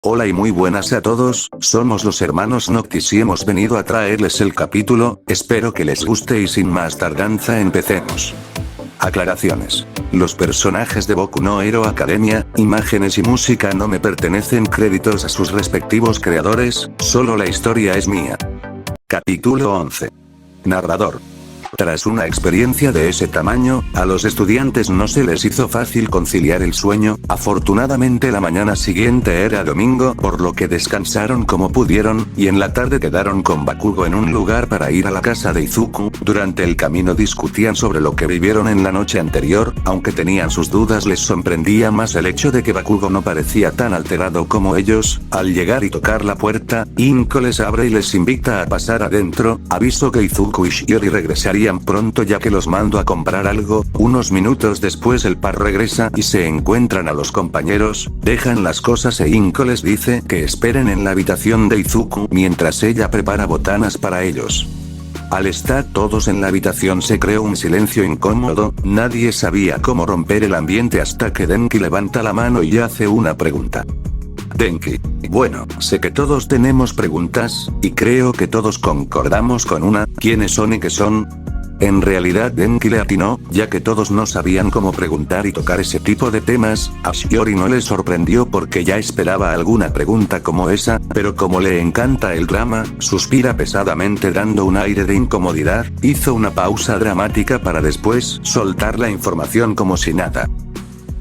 Hola y muy buenas a todos, somos los hermanos Noctis y hemos venido a traerles el capítulo, espero que les guste y sin más tardanza empecemos. Aclaraciones. Los personajes de Boku no Hero Academia, imágenes y música no me pertenecen, créditos a sus respectivos creadores, solo la historia es mía. Capítulo 11. Narrador. Tras una experiencia de ese tamaño, a los estudiantes no se les hizo fácil conciliar el sueño. Afortunadamente la mañana siguiente era domingo, por lo que descansaron como pudieron, y en la tarde quedaron con Bakugo en un lugar para ir a la casa de Izuku. Durante el camino discutían sobre lo que vivieron en la noche anterior, aunque tenían sus dudas, les sorprendía más el hecho de que Bakugo no parecía tan alterado como ellos. Al llegar y tocar la puerta, Inko les abre y les invita a pasar adentro, aviso que Izuku y Shiori regresarían pronto ya que los mando a comprar algo. Unos minutos después el par regresa y se encuentran a los compañeros, dejan las cosas e Inko les dice que esperen en la habitación de Izuku mientras ella prepara botanas para ellos. Al estar todos en la habitación se creó un silencio incómodo, nadie sabía cómo romper el ambiente hasta que Denki levanta la mano y hace una pregunta. Denki. Bueno, sé que todos tenemos preguntas, y creo que todos concordamos con una, ¿quiénes son y qué son? En realidad Denki le atinó, ya que todos no sabían cómo preguntar y tocar ese tipo de temas. A Shiori no le sorprendió porque ya esperaba alguna pregunta como esa, pero como le encanta el drama, suspira pesadamente dando un aire de incomodidad, hizo una pausa dramática para después soltar la información como si nada.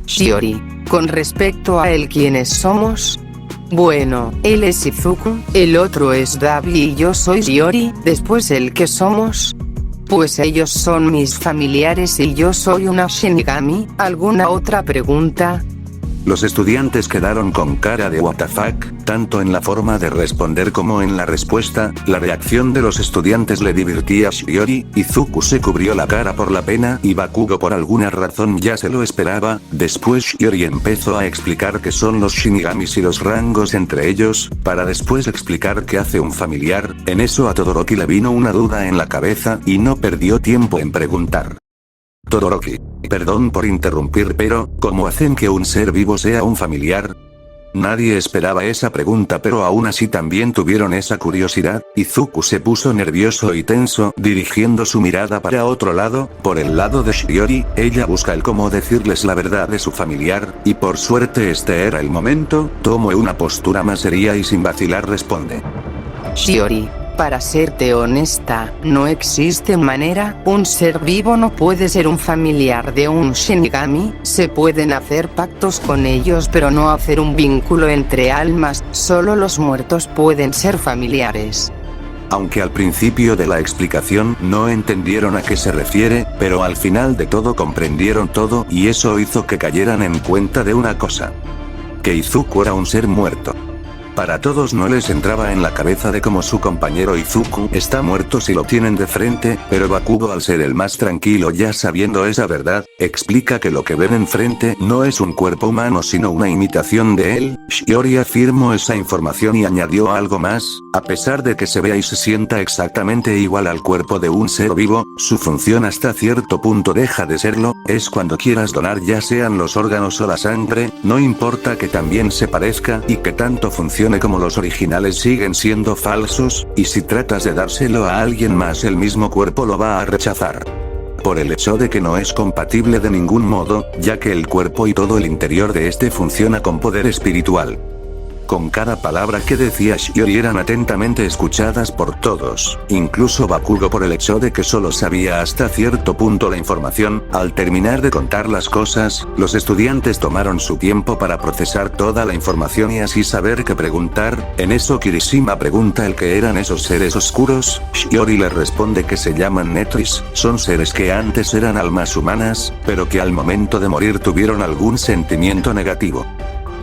Shiori, con respecto a él, ¿quiénes somos? Bueno, él es Izuku, el otro es Dabi y yo soy Shiori. Después ¿el qué somos? Pues ellos son mis familiares y yo soy una Shinigami. ¿Alguna otra pregunta? Los estudiantes quedaron con cara de WTF, tanto en la forma de responder como en la respuesta. La reacción de los estudiantes le divertía a Shiori. Izuku se cubrió la cara por la pena y Bakugo por alguna razón ya se lo esperaba. Después Shiori empezó a explicar qué son los Shinigamis y los rangos entre ellos, para después explicar qué hace un familiar. En eso a Todoroki le vino una duda en la cabeza y no perdió tiempo en preguntar. Todoroki. Perdón por interrumpir, pero, ¿cómo hacen que un ser vivo sea un familiar? Nadie esperaba esa pregunta, pero aún así también tuvieron esa curiosidad. Izuku se puso nervioso y tenso, dirigiendo su mirada para otro lado, por el lado de Shiori. Ella busca el cómo decirles la verdad de su familiar, y por suerte este era el momento. Tomó una postura más seria y sin vacilar responde. Shiori, para serte honesta, no existe manera. Un ser vivo no puede ser un familiar de un Shinigami. Se pueden hacer pactos con ellos pero no hacer un vínculo entre almas. Solo los muertos pueden ser familiares. Aunque al principio de la explicación no entendieron a qué se refiere, pero al final de todo comprendieron todo y eso hizo que cayeran en cuenta de una cosa. Que Izuku era un ser muerto. Para todos no les entraba en la cabeza de cómo su compañero Izuku está muerto si lo tienen de frente, pero Bakugo, al ser el más tranquilo ya sabiendo esa verdad, explica que lo que ven enfrente no es un cuerpo humano sino una imitación de él. Shiori afirmó esa información y añadió algo más: a pesar de que se vea y se sienta exactamente igual al cuerpo de un ser vivo, su función hasta cierto punto deja de serlo. Es cuando quieras donar ya sean los órganos o la sangre, no importa que también se parezca y que tanto funcione como los originales siguen siendo falsos, y si tratas de dárselo a alguien más el mismo cuerpo lo va a rechazar. Por el hecho de que no es compatible de ningún modo, ya que el cuerpo y todo el interior de este funciona con poder espiritual. Con cada palabra que decía Shiori eran atentamente escuchadas por todos, incluso Bakugo por el hecho de que solo sabía hasta cierto punto la información. Al terminar de contar las cosas, los estudiantes tomaron su tiempo para procesar toda la información y así saber qué preguntar. En eso Kirishima pregunta el que eran esos seres oscuros. Shiori le responde que se llaman Netris, son seres que antes eran almas humanas, pero que al momento de morir tuvieron algún sentimiento negativo.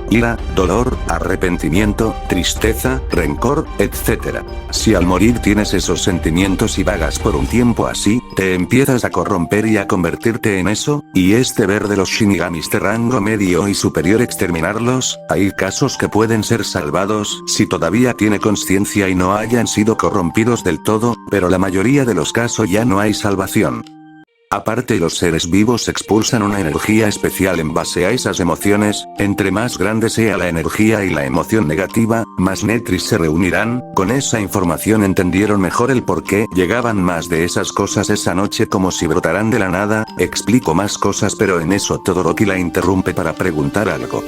Ira, dolor, arrepentimiento, tristeza, rencor, etc. Si al morir tienes esos sentimientos y vagas por un tiempo así, te empiezas a corromper y a convertirte en eso, y es deber de los Shinigamis de rango medio y superior exterminarlos. Hay casos que pueden ser salvados si todavía tiene conciencia y no hayan sido corrompidos del todo, pero la mayoría de los casos ya no hay salvación. Aparte, los seres vivos expulsan una energía especial en base a esas emociones. Entre más grande sea la energía y la emoción negativa, más Netris se reunirán. Con esa información entendieron mejor el por qué llegaban más de esas cosas esa noche, como si brotaran de la nada. Explico más cosas, pero en eso Todoroki la interrumpe para preguntar algo.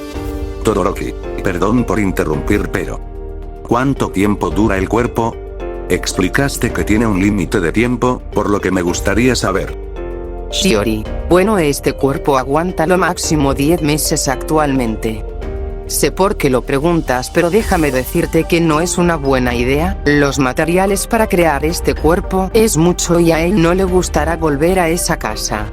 Todoroki, perdón por interrumpir, pero ¿cuánto tiempo dura el cuerpo? Explicaste que tiene un límite de tiempo, por lo que me gustaría saber. Shiori, bueno, este cuerpo aguanta lo máximo 10 meses actualmente. Sé por qué lo preguntas, pero déjame decirte que no es una buena idea. Los materiales para crear este cuerpo es mucho y a él no le gustará volver a esa casa.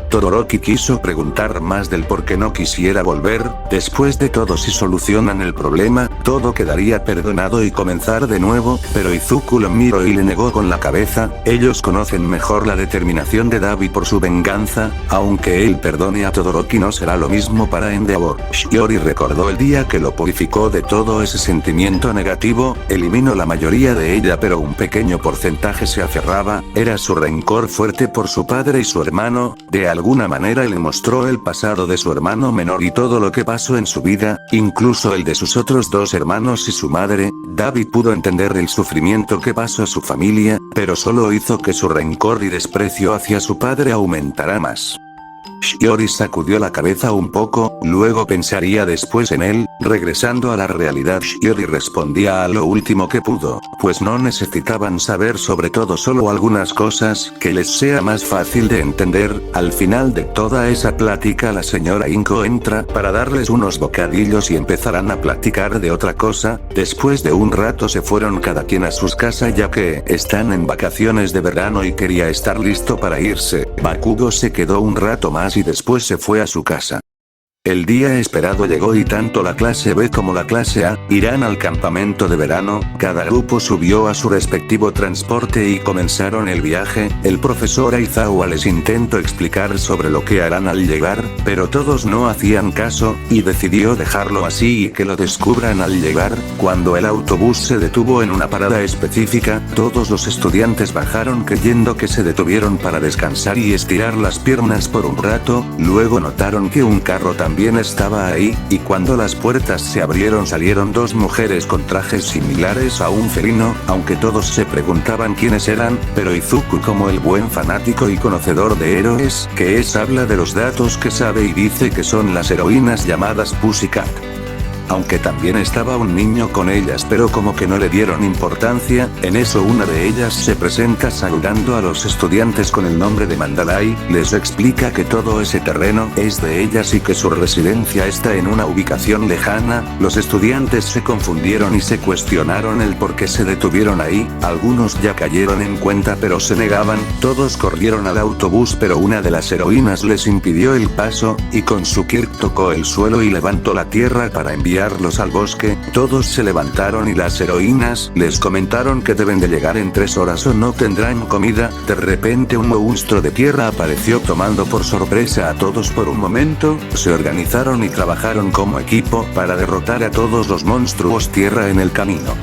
Todoroki quiso preguntar más del por qué no quisiera volver. Después de todo, si solucionan el problema, todo quedaría perdonado y comenzar de nuevo, pero Izuku lo miró y le negó con la cabeza. Ellos conocen mejor la determinación de Dabi por su venganza. Aunque él perdone a Todoroki, no será lo mismo para Endeavor. Shiori recordó el día que lo purificó de todo ese sentimiento negativo, eliminó la mayoría de ella, pero un pequeño porcentaje se aferraba. Era su rencor fuerte por su padre y su hermano. De alguna manera le mostró el pasado de su hermano menor y todo lo que pasó en su vida, incluso el de sus otros dos hermanos y su madre. Dabi pudo entender el sufrimiento que pasó a su familia, pero solo hizo que su rencor y desprecio hacia su padre aumentara más. Shiori sacudió la cabeza un poco, luego pensaría después en él. Regresando a la realidad, Shiori respondía a lo último que pudo, pues no necesitaban saber sobre todo, solo algunas cosas que les sea más fácil de entender. Al final de toda esa plática, la señora Inko entra para darles unos bocadillos y empezarán a platicar de otra cosa. Después de un rato se fueron cada quien a sus casas, ya que están en vacaciones de verano y quería estar listo para irse. Bakugo se quedó un rato más y después se fue a su casa. El día esperado llegó y tanto la clase B como la clase A irán al campamento de verano. Cada grupo subió a su respectivo transporte y comenzaron el viaje. El profesor Aizawa les intentó explicar sobre lo que harán al llegar, pero todos no hacían caso, y decidió dejarlo así y que lo descubran al llegar. Cuando el autobús se detuvo en una parada específica, todos los estudiantes bajaron creyendo que se detuvieron para descansar y estirar las piernas por un rato. Luego notaron que un carro también estaba ahí, y cuando las puertas se abrieron salieron dos mujeres con trajes similares a un felino. Aunque todos se preguntaban quiénes eran, pero Izuku, como el buen fanático y conocedor de héroes que es, habla de los datos que sabe y dice que son las heroínas llamadas Pussycat. Aunque también estaba un niño con ellas, pero como que no le dieron importancia. En eso una de ellas se presenta saludando a los estudiantes con el nombre de Mandalay, les explica que todo ese terreno es de ellas y que su residencia está en una ubicación lejana. Los estudiantes se confundieron y se cuestionaron el por qué se detuvieron ahí. Algunos ya cayeron en cuenta pero se negaban. Todos corrieron al autobús, pero una de las heroínas les impidió el paso, y con su kirk tocó el suelo y levantó la tierra para enviarlos al bosque. Todos se levantaron y las heroínas les comentaron que deben de llegar en 3 horas o no tendrán comida. De repente un monstruo de tierra apareció, tomando por sorpresa a todos por un momento. Se organizaron y trabajaron como equipo para derrotar a todos los monstruos tierra en el camino.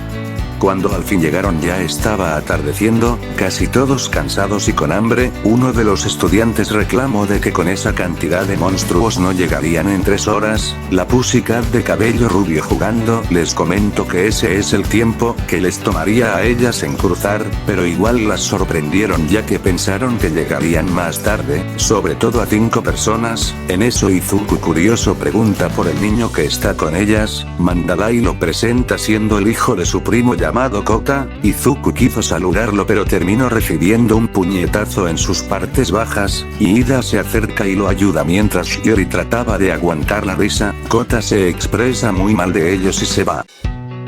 Cuando al fin llegaron ya estaba atardeciendo, casi todos cansados y con hambre. Uno de los estudiantes reclamó de que con esa cantidad de monstruos no llegarían en 3 horas. La Pussycat de cabello rubio jugando les comentó que ese es el tiempo que les tomaría a ellas en cruzar, pero igual las sorprendieron ya que pensaron que llegarían más tarde, sobre todo a 5 personas. En eso Izuku, curioso, pregunta por el niño que está con ellas. Mandalay lo presenta siendo el hijo de su primo llamado Kota. Izuku quiso saludarlo pero terminó recibiendo un puñetazo en sus partes bajas, y Ida se acerca y lo ayuda mientras Shiori trataba de aguantar la risa. Kota se expresa muy mal de ellos y se va.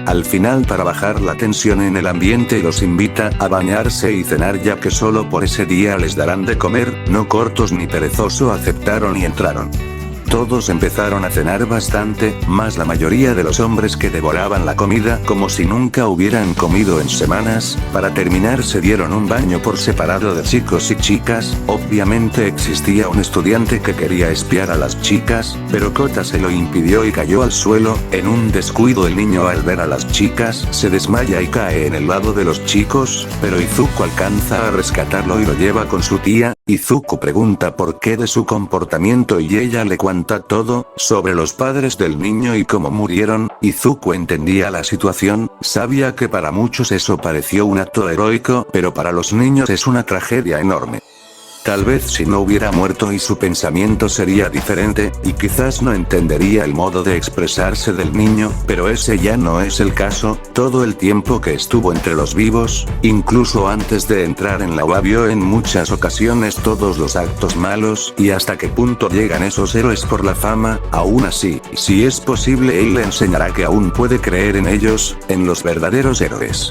Al final, para bajar la tensión en el ambiente, los invita a bañarse y cenar, ya que solo por ese día les darán de comer. No cortos ni perezoso aceptaron y entraron. Todos empezaron a cenar bastante, más la mayoría de los hombres que devoraban la comida como si nunca hubieran comido en semanas. Para terminar se dieron un baño por separado de chicos y chicas. Obviamente existía un estudiante que quería espiar a las chicas, pero Kota se lo impidió y cayó al suelo. En un descuido el niño, al ver a las chicas, se desmaya y cae en el lado de los chicos, pero Izuku alcanza a rescatarlo y lo lleva con su tía. Izuku pregunta por qué de su comportamiento y ella le cuenta todo, sobre los padres del niño y cómo murieron. Izuku entendía la situación, sabía que para muchos eso pareció un acto heroico, pero para los niños es una tragedia enorme. Tal vez si no hubiera muerto y su pensamiento sería diferente, y quizás no entendería el modo de expresarse del niño, pero ese ya no es el caso. Todo el tiempo que estuvo entre los vivos, incluso antes de entrar en la UA, vio en muchas ocasiones todos los actos malos, y hasta qué punto llegan esos héroes por la fama. Aún así, si es posible, él le enseñará que aún puede creer en ellos, en los verdaderos héroes.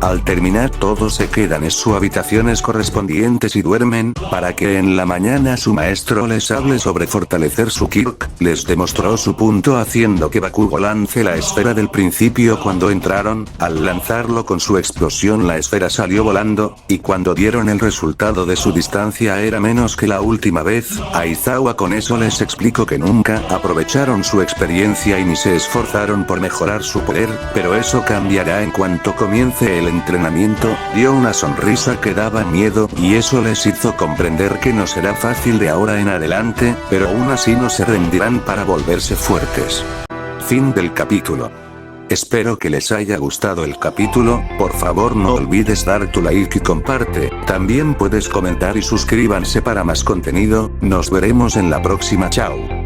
Al terminar todos se quedan en sus habitaciones correspondientes y duermen, para que en la mañana su maestro les hable sobre fortalecer su Kirk. Les demostró su punto haciendo que Bakugo lance la esfera del principio cuando entraron. Al lanzarlo con su explosión la esfera salió volando, y cuando dieron el resultado de su distancia era menos que la última vez. Aizawa con eso les explicó que nunca aprovecharon su experiencia y ni se esforzaron por mejorar su poder, pero eso cambiará en cuanto comience el entrenamiento. Dio una sonrisa que daba miedo, y eso les hizo comprender que no será fácil de ahora en adelante, pero aún así no se rendirán para volverse fuertes. Fin del capítulo. Espero que les haya gustado el capítulo. Por favor no olvides dar tu like y comparte. También puedes comentar y suscríbanse para más contenido. Nos veremos en la próxima. Chao.